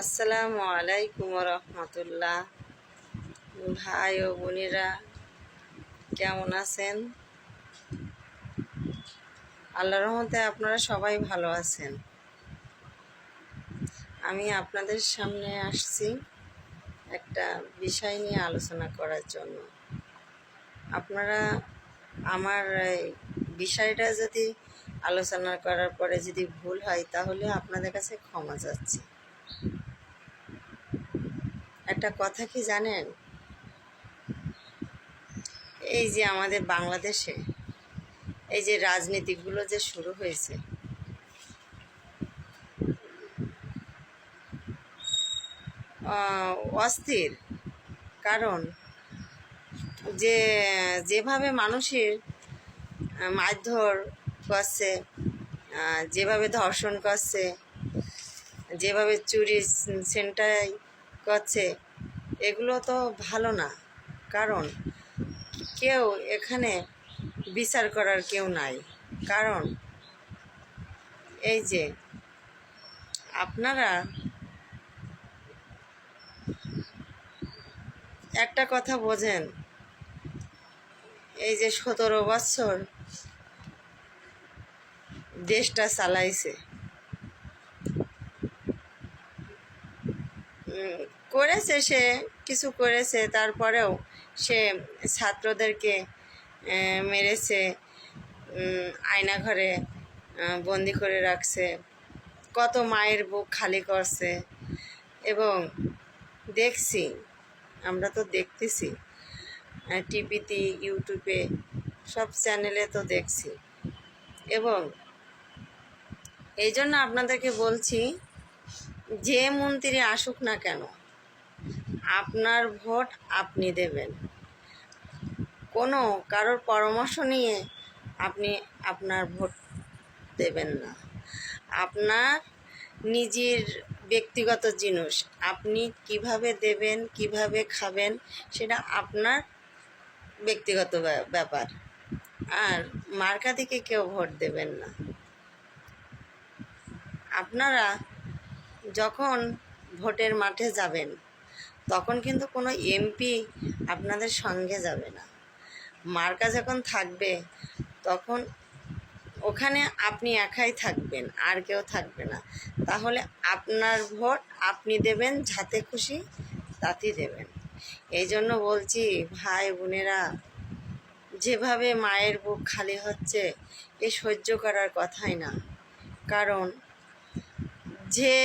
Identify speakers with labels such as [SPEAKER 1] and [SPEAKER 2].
[SPEAKER 1] আসসালামু আলাইকুম রহমতুল্লাহ। ভাই ও বোনেরা কেমন আছেন? আল্লাহর রহমতে আপনারা সবাই ভালো আছেন। আমি আপনাদের সামনে আসছি একটা বিষয় নিয়ে আলোচনা করার জন্য। আপনারা আমার এই বিষয়টা যদি আলোচনা করার পরে যদি ভুল হয় তাহলে আপনাদের কাছে ক্ষমা চাচ্ছি। একটা কথা কি জানেন, এই যে আমাদের বাংলাদেশে এই যে রাজনীতিগুলো যে শুরু হয়েছে, অস্থির। কারণ যেভাবে মানুষের মারধর করছে, যেভাবে ধর্ষণ করছে, যেভাবে চুরি ছিনতাই করছে, এগুলো তো ভালো না। কারণ কেউ এখানে বিচার করার কেউ নাই। কারণ এই যে আপনারা একটা কথা বোঝেন, এই যে 17 বছর দেশটা চালাইছে, করেছে, সে কিছু করেছে, তারপরেও সে ছাত্রদেরকে মেরেছে, আয়নাঘরে বন্দি করে রাখছে, কত মায়ের বুক খালি করছে। এবং দেখছি, আমরা তো দেখতেছি টিভিতে, ইউটিউবে, সব চ্যানেলে তো দেখছি। এবং এই জন্য আপনাদেরকে বলছি, যে মন্ত্রী আসুক না কেন, আপনার ভোট আপনি দেবেন। কোনো কারোর পরামর্শ নিয়ে আপনি আপনার ভোট দেবেন না। আপনার নিজের ব্যক্তিগত জিনিস, আপনি কিভাবে দেবেন, কিভাবে খাবেন, সেটা আপনার ব্যক্তিগত ব্যাপার। আর মার্কা দিকে কেউ ভোট দেবেন না। আপনারা যখন ভোটের মাঠে যাবেন তখন কিন্তু কোনো এমপি আপনাদের সঙ্গে যাবে না। মার্কা যখন থাকবে তখন ওখানে আপনি একাই থাকবেন, আর কেউ থাকবে না। তাহলে আপনার ভোট আপনি দেবেন, যাতে খুশি তাতেই দেবেন। এই জন্য বলছি, ভাই বোনেরা, যেভাবে মায়ের বুক খালি হচ্ছে, এ সহ্য করার কথাই না। কারণ যে